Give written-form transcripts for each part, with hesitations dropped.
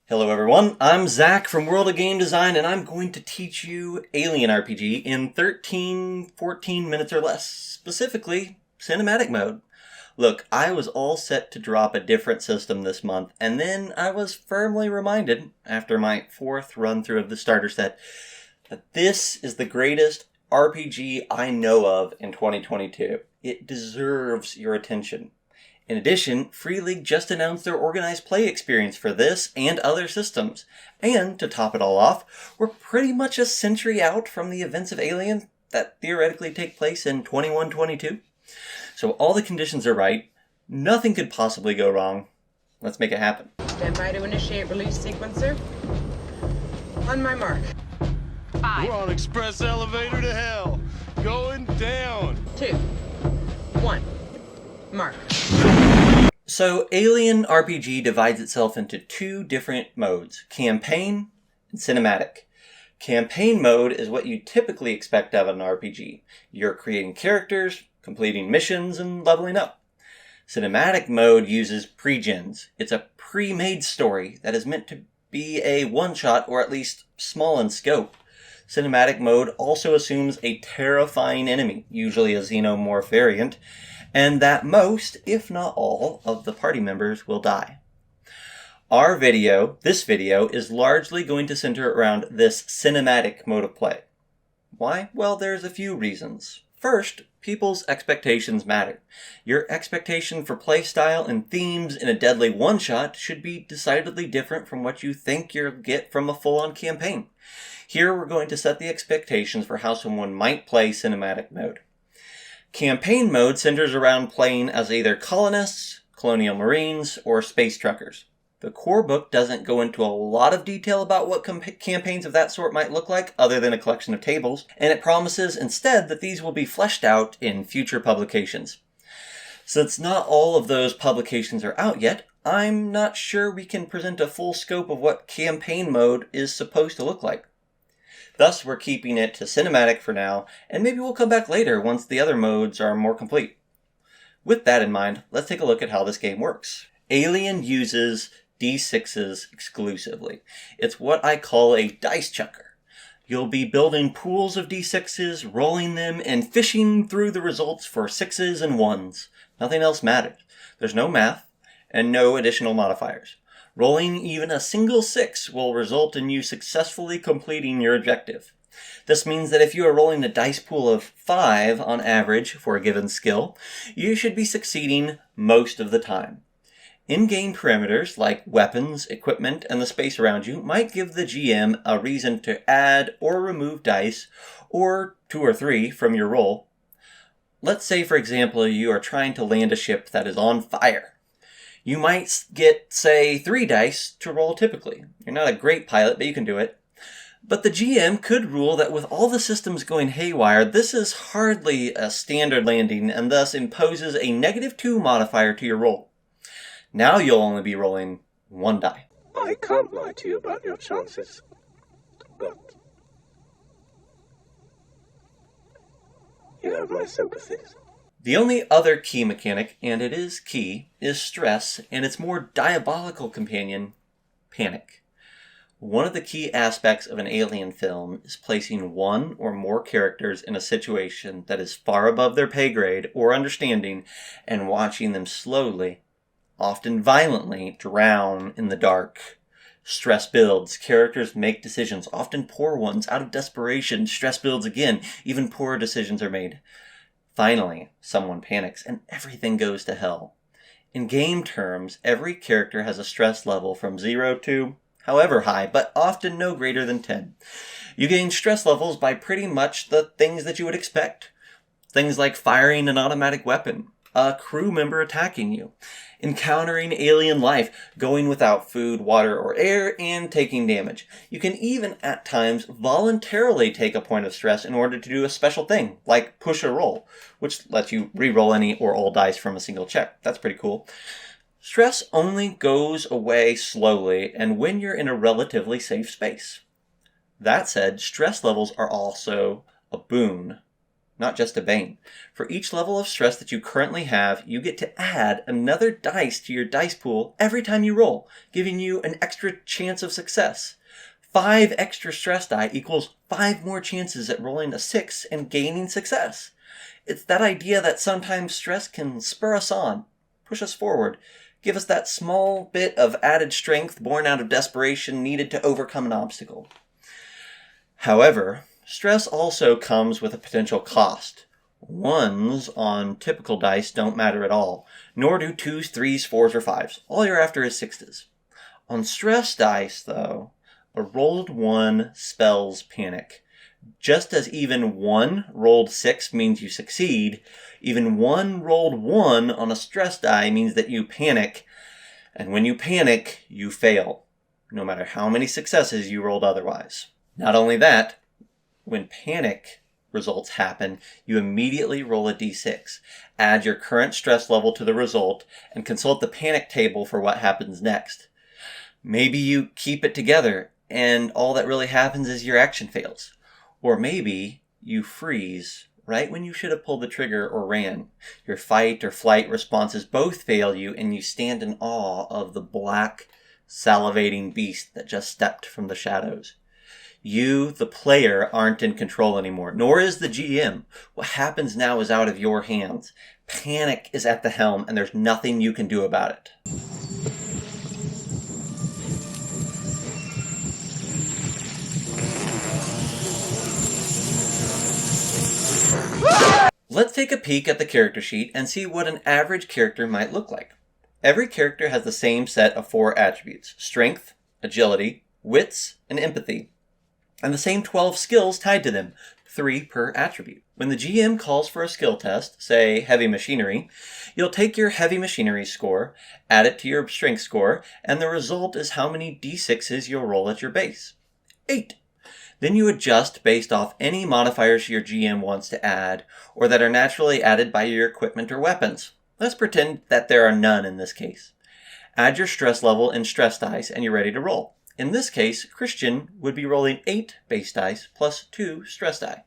Hello everyone, I'm Zach from World of Game Design, and I'm going to teach you Alien RPG in 14 minutes or less, specifically cinematic mode. Look, I was all set to drop a different system this month, and then I was firmly reminded, after my fourth run through of the starter set, that this is the greatest RPG I know of in 2022. It deserves your attention. In addition, Free League just announced their organized play experience for this and other systems. And, to top it all off, we're pretty much a century out from the events of Alien that theoretically take place in 2122. So all the conditions are right, nothing could possibly go wrong. Let's make it happen. Stand by to initiate release sequencer. On my mark. 5. We're on express elevator to hell. Going down. 2. 1. Mark. So, Alien RPG divides itself into two different modes, campaign and cinematic. Campaign mode is what you typically expect out of an RPG. You're creating characters, completing missions, and leveling up. Cinematic mode uses pre-gens. It's a pre-made story that is meant to be a one-shot or at least small in scope. Cinematic mode also assumes a terrifying enemy, usually a xenomorph variant, and that most, if not all, of the party members will die. This video, is largely going to center around this cinematic mode of play. Why? Well, there's a few reasons. First, people's expectations matter. Your expectation for playstyle and themes in a deadly one-shot should be decidedly different from what you think you'll get from a full-on campaign. Here we're going to set the expectations for how someone might play cinematic mode. Campaign mode centers around playing as either colonists, colonial marines, or space truckers. The core book doesn't go into a lot of detail about what campaigns of that sort might look like, other than a collection of tables, and it promises instead that these will be fleshed out in future publications. Since not all of those publications are out yet, I'm not sure we can present a full scope of what campaign mode is supposed to look like. Thus, we're keeping it to cinematic for now, and maybe we'll come back later once the other modes are more complete. With that in mind, let's take a look at how this game works. Alien uses D6s exclusively. It's what I call a dice chucker. You'll be building pools of D6s, rolling them, and fishing through the results for 6s and 1s. Nothing else matters. There's no math, and no additional modifiers. Rolling even a single 6 will result in you successfully completing your objective. This means that if you are rolling a dice pool of 5 on average for a given skill, you should be succeeding most of the time. In-game parameters like weapons, equipment, and the space around you might give the GM a reason to add or remove dice, or 2 or 3 from your roll. Let's say, for example, you are trying to land a ship that is on fire. You might get, say, 3 dice to roll typically. You're not a great pilot, but you can do it. But the GM could rule that with all the systems going haywire, this is hardly a standard landing and thus imposes a -2 modifier to your roll. Now you'll only be rolling 1 die. I can't lie to you about your chances, but you have my sympathies. The only other key mechanic, and it is key, is stress, and its more diabolical companion, panic. One of the key aspects of an Alien film is placing one or more characters in a situation that is far above their pay grade or understanding and watching them slowly, often violently, drown in the dark. Stress builds. Characters make decisions, often poor ones. Out of desperation, stress builds again. Even poorer decisions are made. Finally, someone panics, and everything goes to hell. In game terms, every character has a stress level from 0 to however high, but often no greater than 10. You gain stress levels by pretty much the things that you would expect. Things like firing an automatic weapon, a crew member attacking you, encountering alien life, going without food, water, or air, and taking damage. You can even, at times, voluntarily take a point of stress in order to do a special thing, like push a roll, which lets you re-roll any or all dice from a single check. That's pretty cool. Stress only goes away slowly and when you're in a relatively safe space. That said, stress levels are also a boon. not just a bane. For each level of stress that you currently have, you get to add another dice to your dice pool every time you roll, giving you an extra chance of success. 5 extra stress die equals 5 more chances at rolling a 6 and gaining success. It's that idea that sometimes stress can spur us on, push us forward, give us that small bit of added strength born out of desperation needed to overcome an obstacle. However, stress also comes with a potential cost. 1s on typical dice don't matter at all, nor do 2s, 3s, 4s, or 5s. All you're after is 6s. On stress dice, though, a rolled 1 spells panic. Just as even 1 rolled 6 means you succeed, even 1 rolled 1 on a stress die means that you panic, and when you panic, you fail, no matter how many successes you rolled otherwise. Not only that, when panic results happen, you immediately roll a d6, add your current stress level to the result, and consult the panic table for what happens next. Maybe you keep it together, and all that really happens is your action fails. Or maybe you freeze right when you should have pulled the trigger or ran. Your fight or flight responses both fail you, and you stand in awe of the black, salivating beast that just stepped from the shadows. You, the player, aren't in control anymore, nor is the GM. What happens now is out of your hands. Panic is at the helm, and there's nothing you can do about it. Let's take a peek at the character sheet and see what an average character might look like. Every character has the same set of 4 attributes: strength, agility, wits, and empathy, and the same 12 skills tied to them, 3 per attribute. When the GM calls for a skill test, say heavy machinery, you'll take your heavy machinery score, add it to your strength score, and the result is how many d6s you'll roll at your base. 8. Then you adjust based off any modifiers your GM wants to add, or that are naturally added by your equipment or weapons. Let's pretend that there are none in this case. Add your stress level in stress dice and you're ready to roll. In this case, Christian would be rolling 8 base dice plus 2 stress die.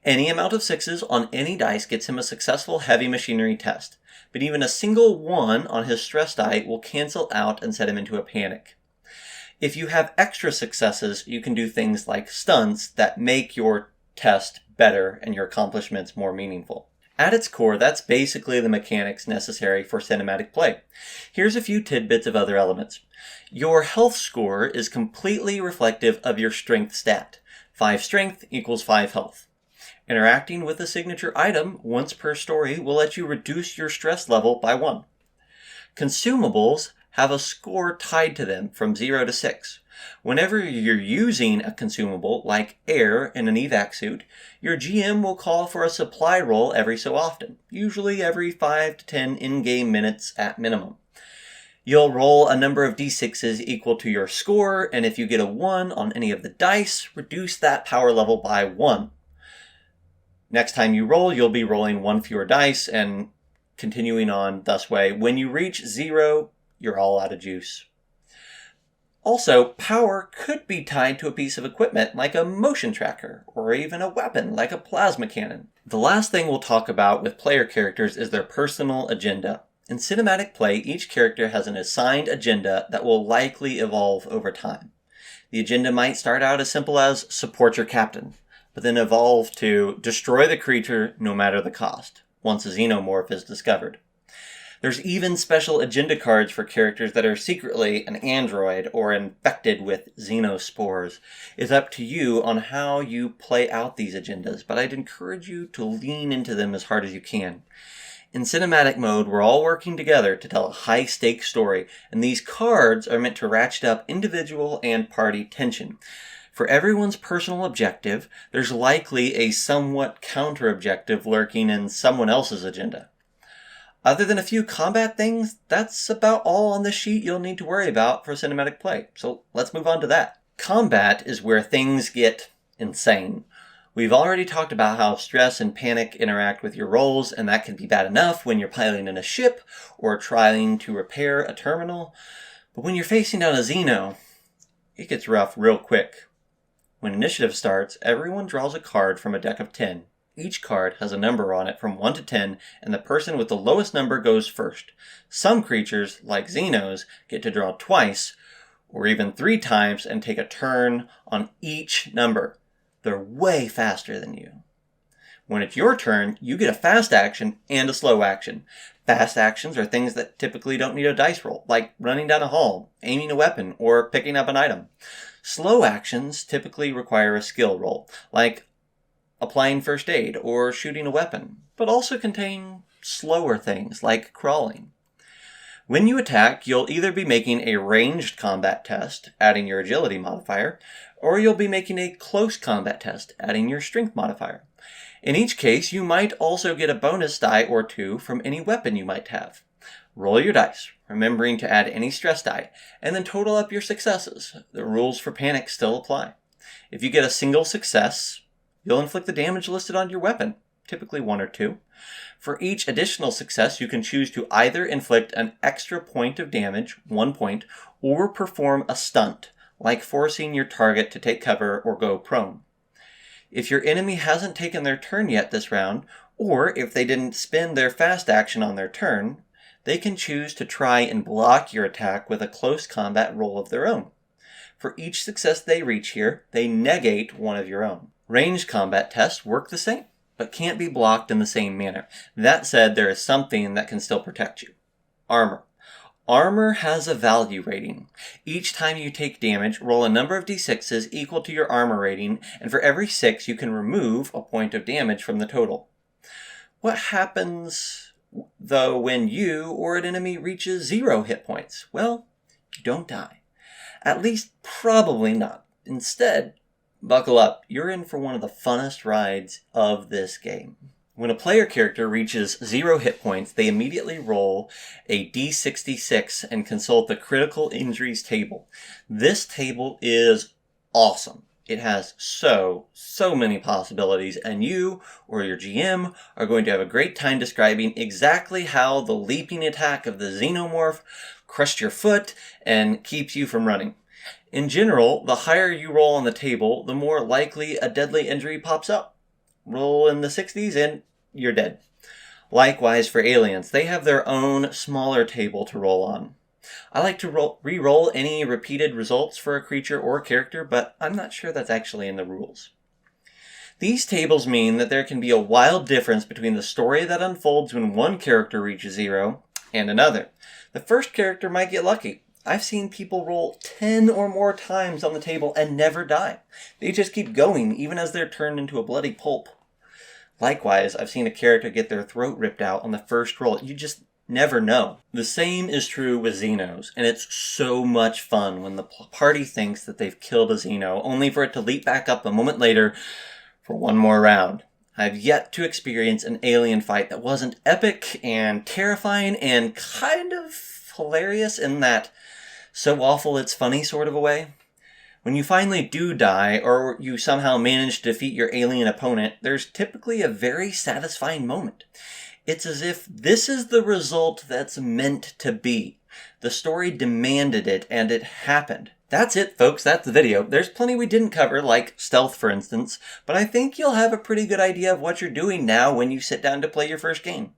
Any amount of 6s on any dice gets him a successful heavy machinery test, but even a single 1 on his stress die will cancel out and set him into a panic. If you have extra successes, you can do things like stunts that make your test better and your accomplishments more meaningful. At its core, that's basically the mechanics necessary for cinematic play. Here's a few tidbits of other elements. Your health score is completely reflective of your strength stat. 5 strength equals 5 health. Interacting with a signature item once per story will let you reduce your stress level by 1. Consumables have a score tied to them from 0 to 6. Whenever you're using a consumable, like air in an evac suit, your GM will call for a supply roll every so often, usually every 5 to 10 in-game minutes at minimum. You'll roll a number of d6s equal to your score, and if you get a 1 on any of the dice, reduce that power level by 1. Next time you roll, you'll be rolling 1 fewer dice, and continuing on thus way. When you reach 0, you're all out of juice. Also, power could be tied to a piece of equipment like a motion tracker, or even a weapon like a plasma cannon. The last thing we'll talk about with player characters is their personal agenda. In cinematic play, each character has an assigned agenda that will likely evolve over time. The agenda might start out as simple as support your captain, but then evolve to destroy the creature no matter the cost, once a xenomorph is discovered. There's even special agenda cards for characters that are secretly an android or infected with xenospores. It's up to you on how you play out these agendas, but I'd encourage you to lean into them as hard as you can. In cinematic mode, we're all working together to tell a high-stakes story, and these cards are meant to ratchet up individual and party tension. For everyone's personal objective, there's likely a somewhat counter-objective lurking in someone else's agenda. Other than a few combat things, that's about all on the sheet you'll need to worry about for cinematic play. So let's move on to that. Combat is where things get insane. We've already talked about how stress and panic interact with your rolls, and that can be bad enough when you're piloting in a ship or trying to repair a terminal. But when you're facing down a Xeno, it gets rough real quick. When initiative starts, everyone draws a card from a deck of 10. Each card has a number on it from 1 to 10, and the person with the lowest number goes first. Some creatures, like Xenos, get to draw twice, or even 3 times, and take a turn on each number. They're way faster than you. When it's your turn, you get a fast action and a slow action. Fast actions are things that typically don't need a dice roll, like running down a hall, aiming a weapon, or picking up an item. Slow actions typically require a skill roll, like applying first aid or shooting a weapon, but also contain slower things like crawling. When you attack, you'll either be making a ranged combat test, adding your agility modifier, or you'll be making a close combat test, adding your strength modifier. In each case, you might also get a bonus die or 2 from any weapon you might have. Roll your dice, remembering to add any stress die, and then total up your successes. The rules for panic still apply. If you get a single success, you'll inflict the damage listed on your weapon, typically 1 or 2. For each additional success, you can choose to either inflict an extra point of damage, 1 point, or perform a stunt, like forcing your target to take cover or go prone. If your enemy hasn't taken their turn yet this round, or if they didn't spend their fast action on their turn, they can choose to try and block your attack with a close combat roll of their own. For each success they reach here, they negate one of your own. Ranged combat tests work the same, but can't be blocked in the same manner. That said, there is something that can still protect you. Armor. Armor has a value rating. Each time you take damage, roll a number of d6s equal to your armor rating, and for every 6 you can remove a point of damage from the total. What happens, though, when you or an enemy reaches 0 hit points? Well, you don't die. At least, probably not. Instead, buckle up. You're in for one of the funnest rides of this game. When a player character reaches 0 hit points, they immediately roll a d66 and consult the critical injuries table. This table is awesome. It has so many possibilities, and you or your GM are going to have a great time describing exactly how the leaping attack of the xenomorph crushed your foot and keeps you from running. In general, the higher you roll on the table, the more likely a deadly injury pops up. Roll in the 60s and you're dead. Likewise for aliens, they have their own smaller table to roll on. I like to re-roll any repeated results for a creature or character, but I'm not sure that's actually in the rules. These tables mean that there can be a wild difference between the story that unfolds when one character reaches 0 and another. The first character might get lucky. I've seen people roll 10 or more times on the table and never die. They just keep going, even as they're turned into a bloody pulp. Likewise, I've seen a character get their throat ripped out on the first roll. You just never know. The same is true with Xenos, and it's so much fun when the party thinks that they've killed a Xeno, only for it to leap back up a moment later for one more round. I've yet to experience an alien fight that wasn't epic and terrifying and kind of hilarious in that so awful it's funny sort of a way. When you finally do die, or you somehow manage to defeat your alien opponent, there's typically a very satisfying moment. It's as if this is the result that's meant to be. The story demanded it, and it happened. That's it, folks. That's the video. There's plenty we didn't cover, like stealth, for instance, but I think you'll have a pretty good idea of what you're doing now when you sit down to play your first game.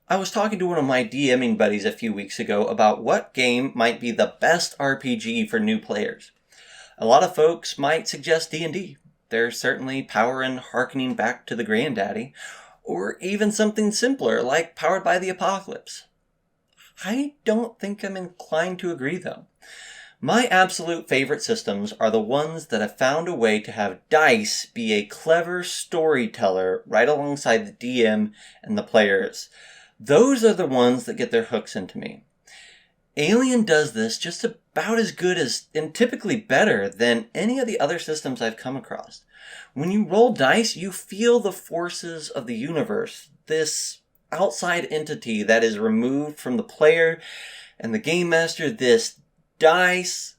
I was talking to one of my DMing buddies a few weeks ago about what game might be the best RPG for new players. A lot of folks might suggest D&D. There's certainly power in harkening back to the granddaddy, or even something simpler like Powered by the Apocalypse. I don't think I'm inclined to agree, though. My absolute favorite systems are the ones that have found a way to have dice be a clever storyteller right alongside the DM and the players. Those are the ones that get their hooks into me. Alien does this just about as good as, and typically better than, any of the other systems I've come across. When you roll dice, you feel the forces of the universe, this outside entity that is removed from the player and the game master, this dice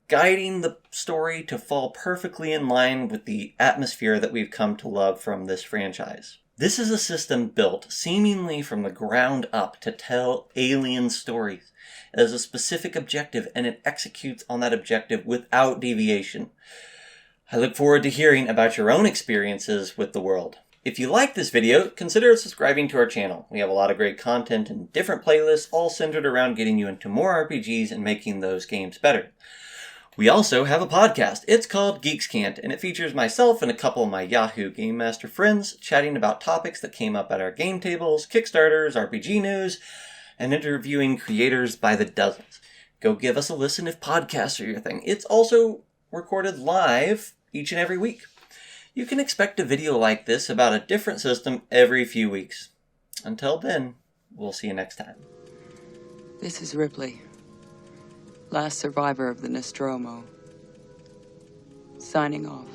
guiding the story to fall perfectly in line with the atmosphere that we've come to love from this franchise. This is a system built seemingly from the ground up to tell alien stories. It has a specific objective, and it executes on that objective without deviation. I look forward to hearing about your own experiences with the world. If you like this video, consider subscribing to our channel. We have a lot of great content and different playlists, all centered around getting you into more RPGs and making those games better. We also have a podcast. It's called Geeks Can't, and it features myself and a couple of my Yahoo Game Master friends chatting about topics that came up at our game tables, Kickstarters, RPG news, and interviewing creators by the dozens. Go give us a listen if podcasts are your thing. It's also recorded live each and every week. You can expect a video like this about a different system every few weeks. Until then, we'll see you next time. This is Ripley, last survivor of the Nostromo. Signing off.